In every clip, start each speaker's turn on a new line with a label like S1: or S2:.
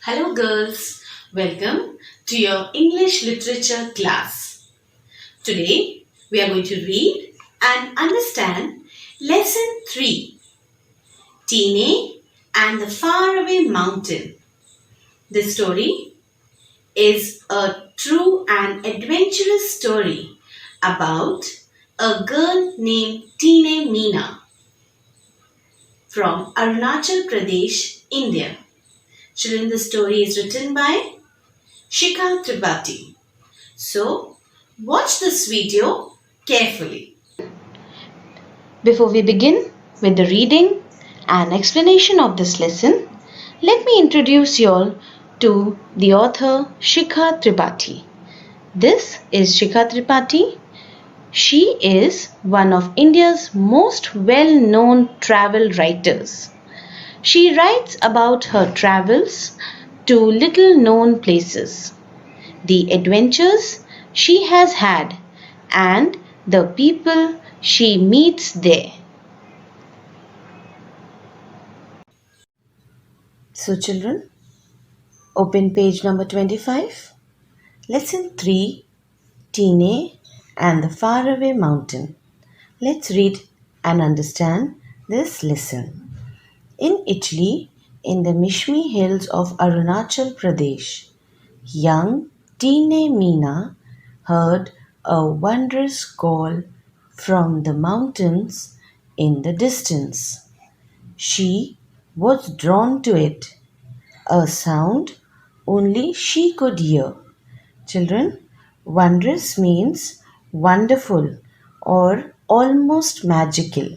S1: Hello girls, welcome to your English literature class. Today we are going to read and understand lesson 3, TINE and the Faraway Mountain. This story is a true and adventurous story about a girl named Tine Meena from Arunachal Pradesh, India. Children, the story is written by Shikha Tripathi. So, watch this video carefully.
S2: Before we begin with the reading and explanation of this lesson, let me introduce you all to the author Shikha Tripathi. This is Shikha Tripathi. She is one of India's most well-known travel writers. She writes about her travels to little-known places, the adventures she has had, and the people she meets there. So, children, open page number 25. Lesson 3, Tine and the Faraway Mountain. Let's read and understand this lesson. In Italy, in the Mishmi hills of Arunachal Pradesh, young Tine Meena heard a wondrous call from the mountains in the distance. She was drawn to it, a sound only she could hear. Children, wondrous means wonderful or almost magical.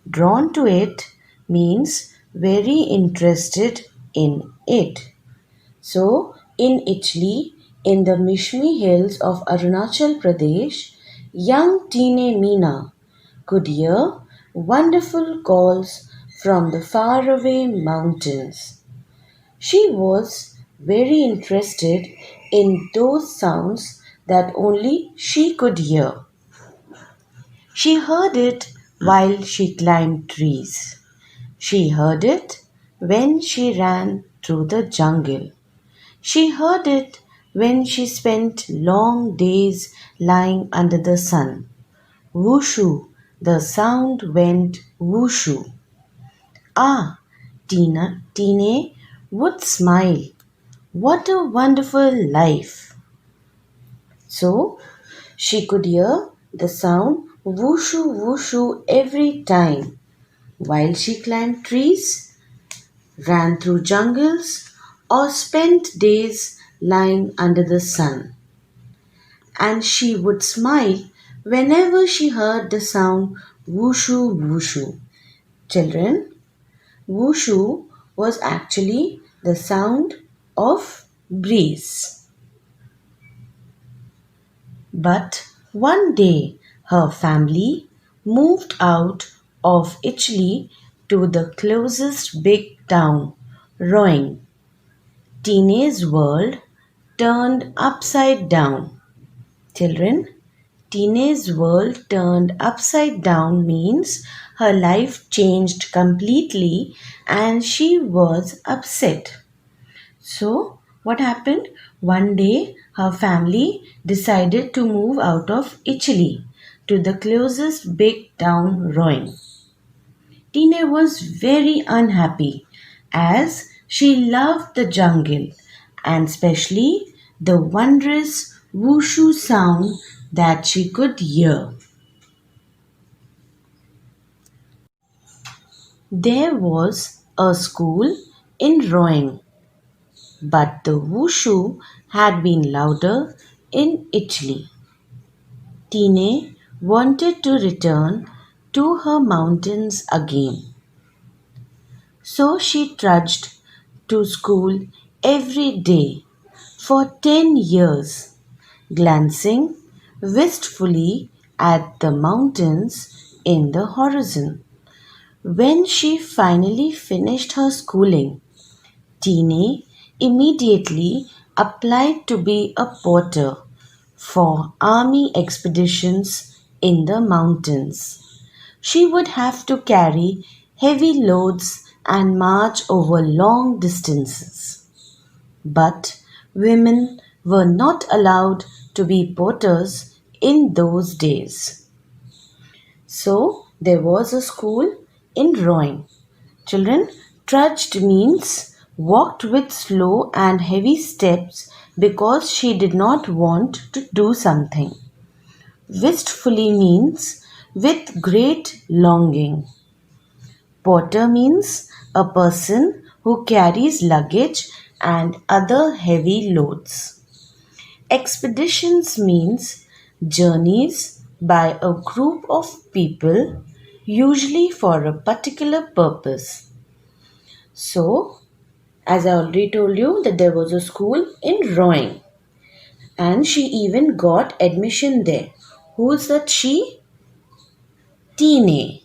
S2: Drawn to it means very interested in it. So, in Italy, in the Mishmi hills of Arunachal Pradesh, young Tine Meena could hear wonderful calls from the faraway mountains. She was very interested in those sounds that only she could hear. She heard it while she climbed trees. She heard it when she ran through the jungle. She heard it when she spent long days lying under the sun. Whooshu, the sound went whooshu. Ah, Tine would smile. What a wonderful life! So she could hear the sound whooshu whooshu every time while she climbed trees, ran through jungles, or spent days lying under the sun. And she would smile whenever she heard the sound whooshu whooshu. Children, whooshu was actually the sound of breeze. But one day her family moved out of Italy to the closest big town, Roing. Tine's world turned upside down. Children, Tine's world turned upside down means her life changed completely and she was upset. So, what happened? One day, her family decided to move out of Italy to the closest big town, Rouen. Tina was very unhappy as she loved the jungle and especially the wondrous whooshu sound that she could hear. There was a school in Rouen, but the whooshu had been louder in Italy. Tine wanted to return to her mountains again. So she trudged to school every day for 10 years, glancing wistfully at the mountains in the horizon. When she finally finished her schooling, Tine immediately applied to be a porter for army expeditions in the mountains. She would have to carry heavy loads and march over long distances. But women were not allowed to be porters in those days. So there was a school in rowing. Children, trudged means walked with slow and heavy steps because she did not want to do something. Wistfully means with great longing. Porter means a person who carries luggage and other heavy loads. Expeditions means journeys by a group of people, usually for a particular purpose. So, as I already told you, that there was a school in rowing, and she even got admission there. Who's that she? Tine.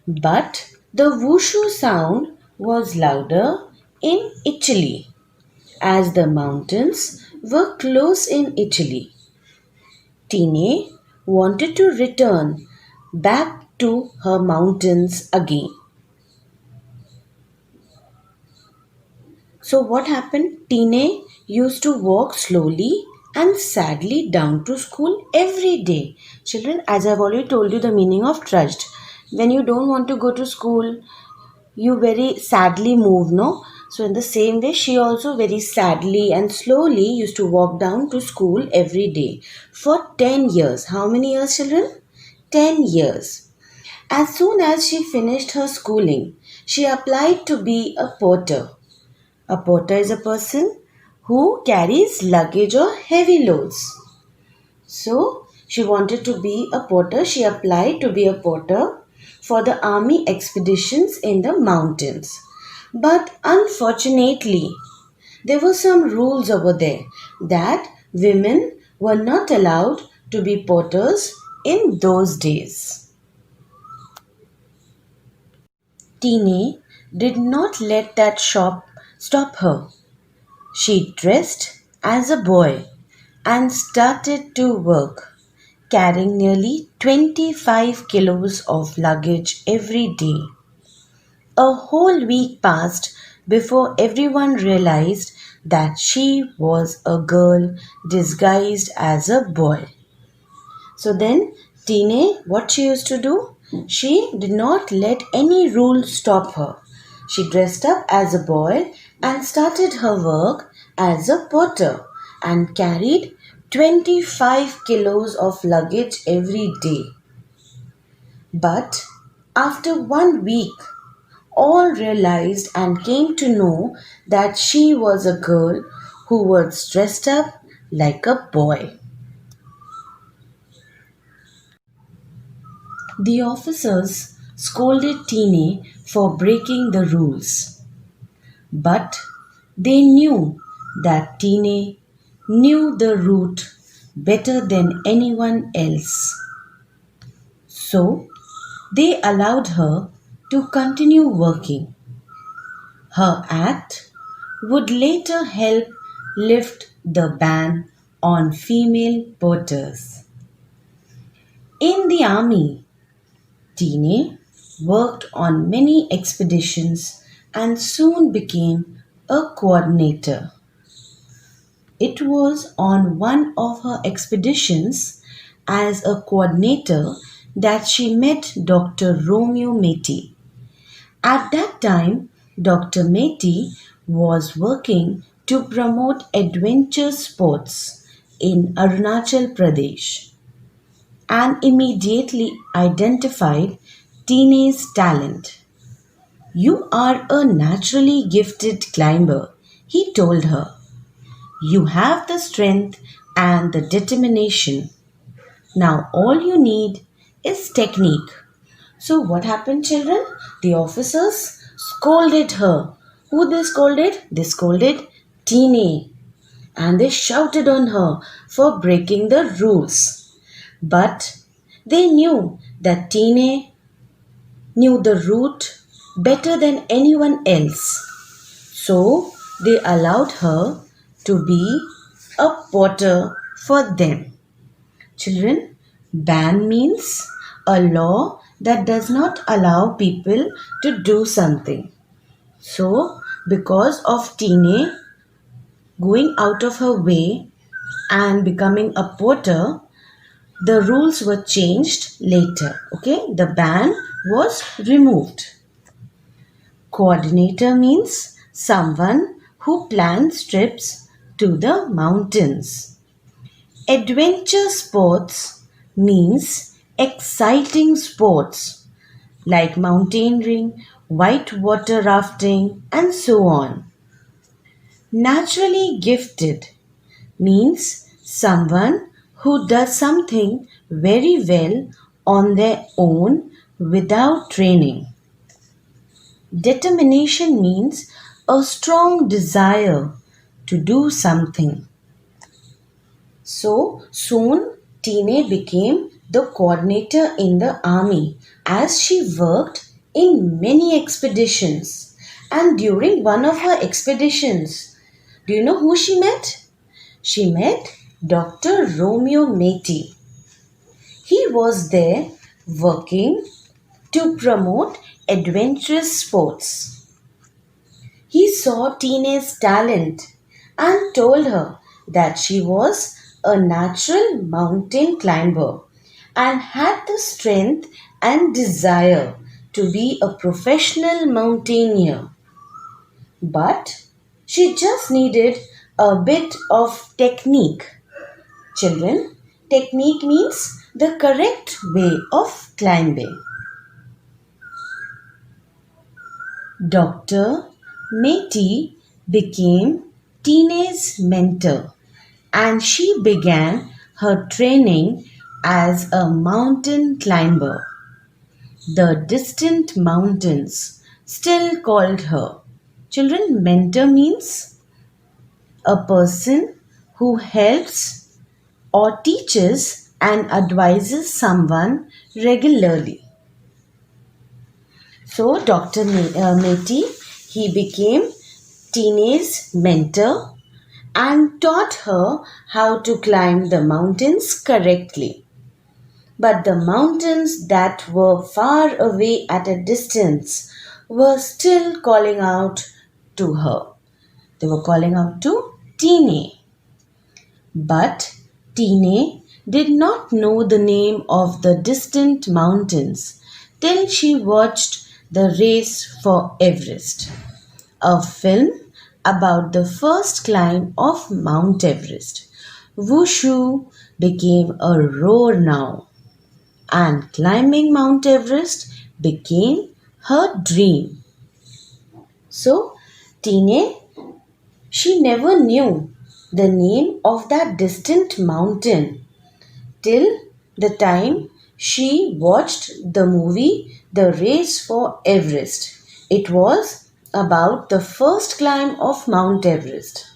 S2: But the whooshu sound was louder in Italy, as the mountains were close in Italy. Tine wanted to return back to her mountains again. So, what happened? Tine used to walk slowly and sadly down to school every day. Children, as I've already told you the meaning of trudged. When you don't want to go to school, you very sadly move, no? So, in the same way, she also very sadly and slowly used to walk down to school every day for 10 years. How many years, children? 10 years. As soon as she finished her schooling, she applied to be a porter. A porter is a person who carries luggage or heavy loads. So, she wanted to be a porter. She applied to be a porter for the army expeditions in the mountains. But unfortunately, there were some rules over there that women were not allowed to be porters in those days. Tine did not let that shop stop her. She dressed as a boy and started to work, carrying nearly 25 kilos of luggage every day. A whole week passed before everyone realized that she was a girl disguised as a boy. So then, Tine, what she used to do? She did not let any rule stop her. She dressed up as a boy and started her work as a porter and carried 25 kilos of luggage every day. But after 1 week, all realized and came to know that she was a girl who was dressed up like a boy. The officers scolded Tine for breaking the rules, but they knew that Tine knew the route better than anyone else. So they allowed her to continue working. Her act would later help lift the ban on female porters. In the army, Tine worked on many expeditions and soon became a coordinator. It was on one of her expeditions as a coordinator that she met Dr. Romeo Meti. At that time, Dr. Meti was working to promote adventure sports in Arunachal Pradesh and immediately identified Tine's talent. You are a naturally gifted climber, he told her. You have the strength and the determination. Now all you need is technique. So what happened, children? The officers scolded her. Who they scolded? They scolded Tine and they shouted on her for breaking the rules. But they knew that Tine knew the route better than anyone else. So they allowed her to be a porter for them. Children, ban means a law that does not allow people to do something. So, because of Tine, going out of her way and becoming a porter, the rules were changed later. Okay, the ban was removed. Coordinator means someone who plans trips to the mountains. Adventure sports means exciting sports like mountaineering, whitewater rafting, and so on. Naturally gifted means someone who does something very well on their own without training. Determination means a strong desire to do something. So soon Tine became the coordinator in the army as she worked in many expeditions. And during one of her expeditions, do you know who she met? She met Dr. Romeo Matey. He was there working to promote adventurous sports. He saw Tine's talent and told her that she was a natural mountain climber and had the strength and desire to be a professional mountaineer. But she just needed a bit of technique. Children, technique means the correct way of climbing. Dr. Matey became Tine's mentor and she began her training as a mountain climber. The distant mountains still called her. Children, mentor means a person who helps or teaches and advises someone regularly. So Dr. Meti, he became Tine's mentor and taught her how to climb the mountains correctly. But the mountains that were far away at a distance were still calling out to her. They were calling out to Tine. But Tine did not know the name of the distant mountains till she watched the race for Everest, a film about the first climb of Mount Everest. Wushu became a roar now, and climbing Mount Everest became her dream. So, Tine, she never knew the name of that distant mountain till the time she watched the movie The Race for Everest. It was about the first climb of Mount Everest.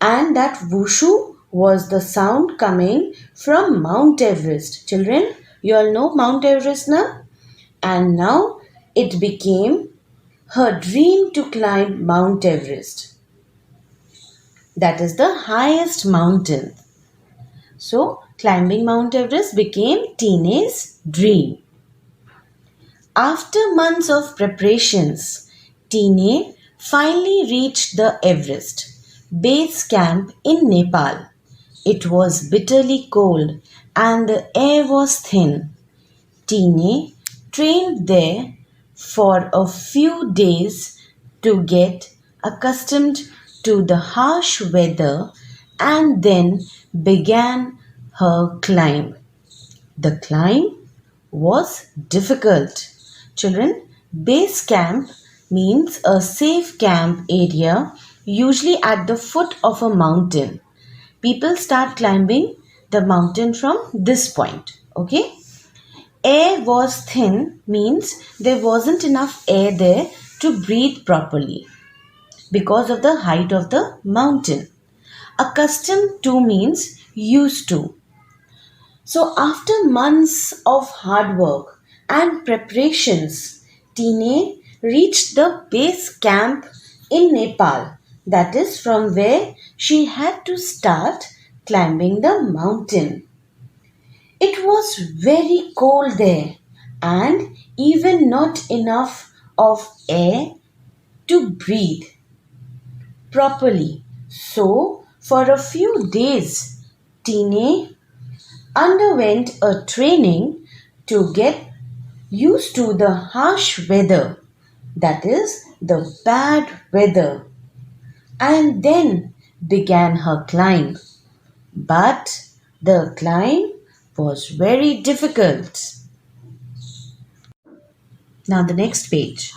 S2: And that wushu was the sound coming from Mount Everest. Children, you all know Mount Everest now? And now it became her dream to climb Mount Everest. That is the highest mountain. So, climbing Mount Everest became Tine's dream. After months of preparations, Tine finally reached the Everest base camp in Nepal. It was bitterly cold and the air was thin. Tine trained there for a few days to get accustomed to the harsh weather and then began her climb. The climb was difficult. Children, base camp means a safe camp area, usually at the foot of a mountain. People start climbing the mountain from this point. Okay? Air was thin means there wasn't enough air there to breathe properly because of the height of the mountain. Accustomed to means used to. So, after months of hard work and preparations, Tine reached the base camp in Nepal. That is from where she had to start climbing the mountain. It was very cold there and even not enough of air to breathe. properly. So, for a few days, Tine underwent a training to get used to the harsh weather, that is, the bad weather, and then began her climb. But the climb was very difficult. Now, the next page.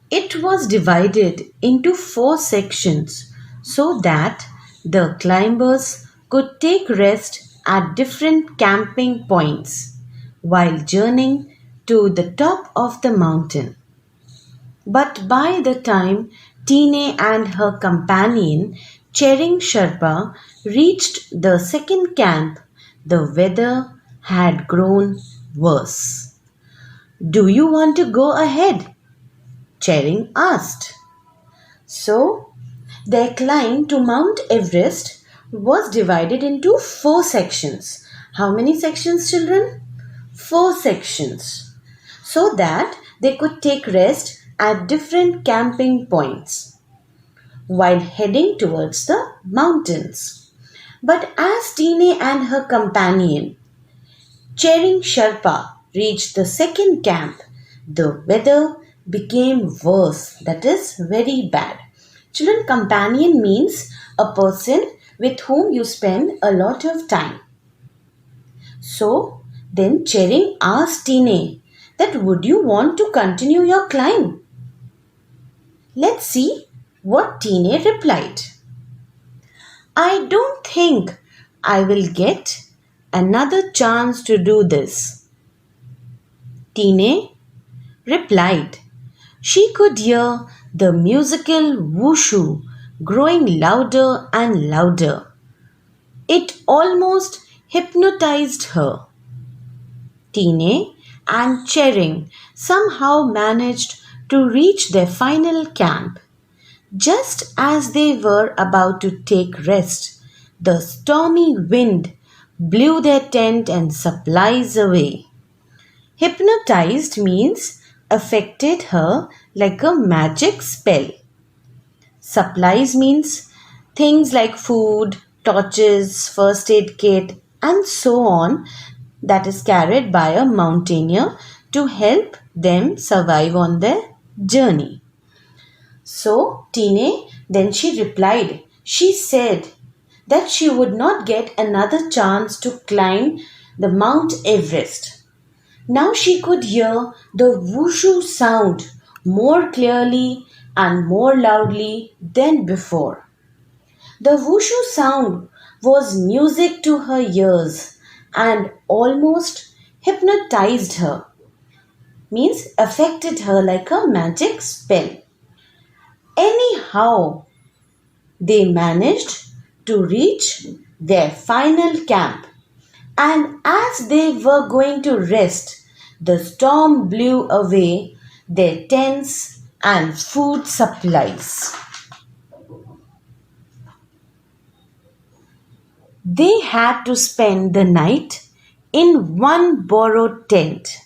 S2: It was divided into four sections so that the climbers could take rest at different camping points while journeying to the top of the mountain. But by the time Tine and her companion Chering Sherpa reached the second camp, the weather had grown worse. Do you want to go ahead? Chering asked. So, their climb to Mount Everest was divided into four sections. How many sections, children? Four sections. So that they could take rest at different camping points while heading towards the mountains. But as Tine and her companion, Chering Sherpa, reached the second camp, the weather became worse, that is, very bad. Children, companion means a person with whom you spend a lot of time. So, then Chering asked Tine that would you want to continue your climb? Let's see what Tine replied. I don't think I will get another chance to do this. Tine replied. She could hear the musical whooshu growing louder and louder. It almost hypnotized her. Tine and Chering somehow managed to reach their final camp. Just as they were about to take rest, the stormy wind blew their tent and supplies away. Hypnotized means affected her like a magic spell. Supplies means things like food, torches, first aid kit, and so on that is carried by a mountaineer to help them survive on their journey. So, Tine, then she replied, she said that she would not get another chance to climb the Mount Everest. Now she could hear the whooshu sound more clearly and more loudly than before. The whooshu sound was music to her ears and almost hypnotized her, means affected her like a magic spell. Anyhow, they managed to reach their final camp, and as they were going to rest, the storm blew away their tents and food supplies. They had to spend the night in one borrowed tent,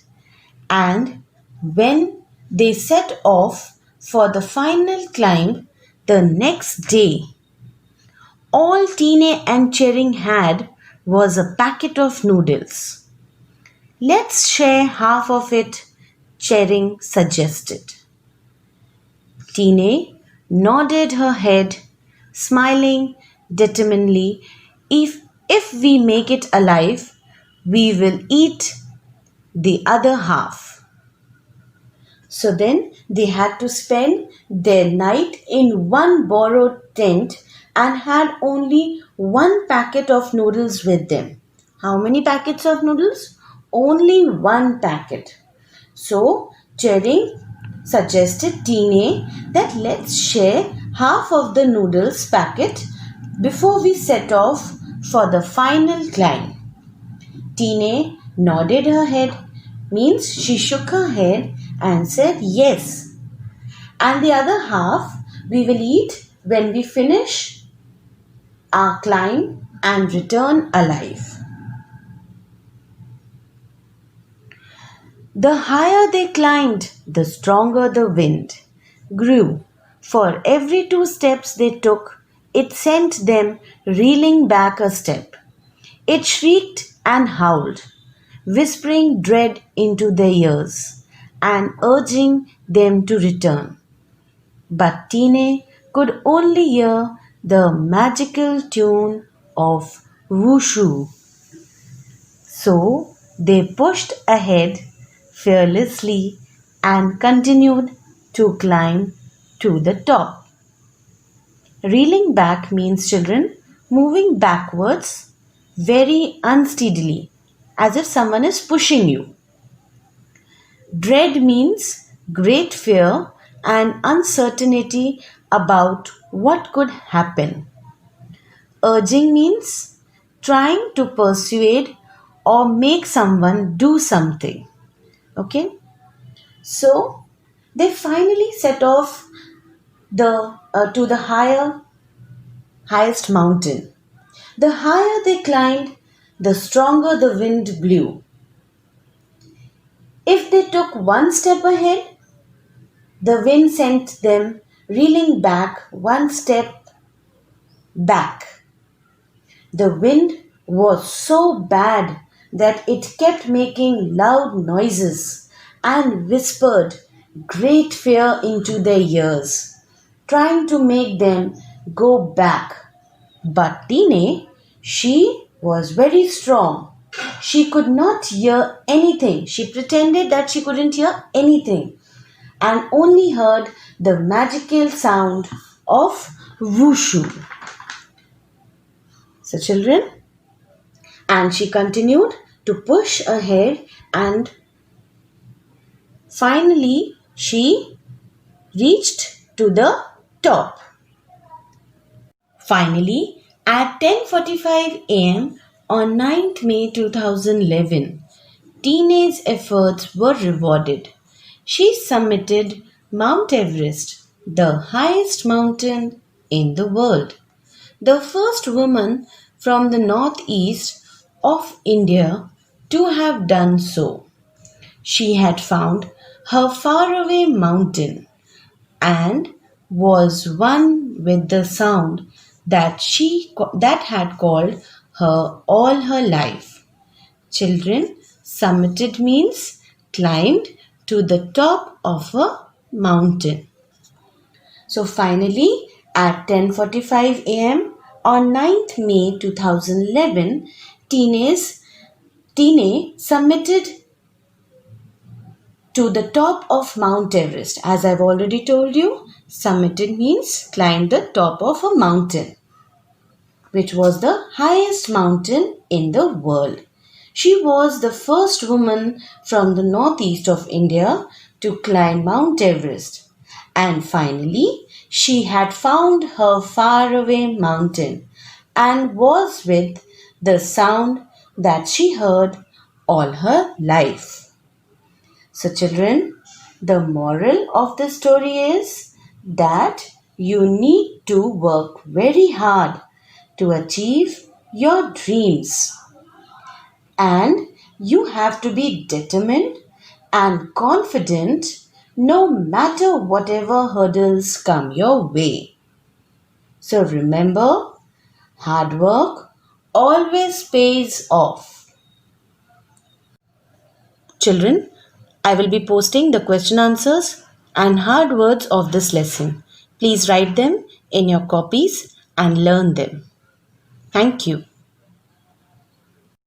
S2: and when they set off for the final climb the next day, all Tine and Chering had was a packet of noodles. Let's share half of it, Chering suggested. Tine nodded her head, smiling determinedly. If we make it alive, we will eat the other half. So then they had to spend their night in one borrowed tent and had only one packet of noodles with them. How many packets of noodles? Only one packet. So Chering suggested Tine that let's share half of the noodles packet before we set off for the final climb. Tine nodded her head, means she shook her head and said yes. And the other half we will eat when we finish our climb and return alive. The higher they climbed, the stronger the wind grew For every 2 steps they took, it sent them reeling back a step. It shrieked and howled, whispering dread into their ears and urging them to return. But Tine could only hear the magical tune of wushu. So they pushed ahead fearlessly and continued to climb to the top. Reeling back means, children, moving backwards very unsteadily, as if someone is pushing you. Dread means great fear and uncertainty about what could happen. Urging means trying to persuade or make someone do something. Okay? So they finally set off to the highest mountain. The higher they climbed, the stronger the wind blew. If they took one step ahead, the wind sent them reeling back one step back. The wind was so bad that it kept making loud noises and whispered great fear into their ears, trying to make them go back. But Tine, she was very strong. She could not hear anything. She pretended that she couldn't hear anything and only heard the magical sound of wushu. So, children, and she continued to push ahead, and finally she reached to the top. Finally, at 10:45 a.m. on 9th May 2011, teenage efforts were rewarded. She summited Mount Everest, the highest mountain in the world. The first woman from the northeast of India to have done so. She had found her faraway mountain and was one with the sound that had called her all her life. Children, summited means climbed to the top of a mountain. So finally, at 10:45 a.m. on 9th May 2011, Tine summited to the top of Mount Everest. As I've already told you, summited means climb the top of a mountain, which was the highest mountain in the world. She was the first woman from the northeast of India to climb Mount Everest. And finally, she had found her faraway mountain and was with the sound that she heard all her life. So, children, the moral of the story is that you need to work very hard to achieve your dreams. And you have to be determined and confident no matter whatever hurdles come your way. So remember, hard work always pays off. Children, I will be posting the question answers and hard words of this lesson. Please write them in your copies and learn them. Thank you.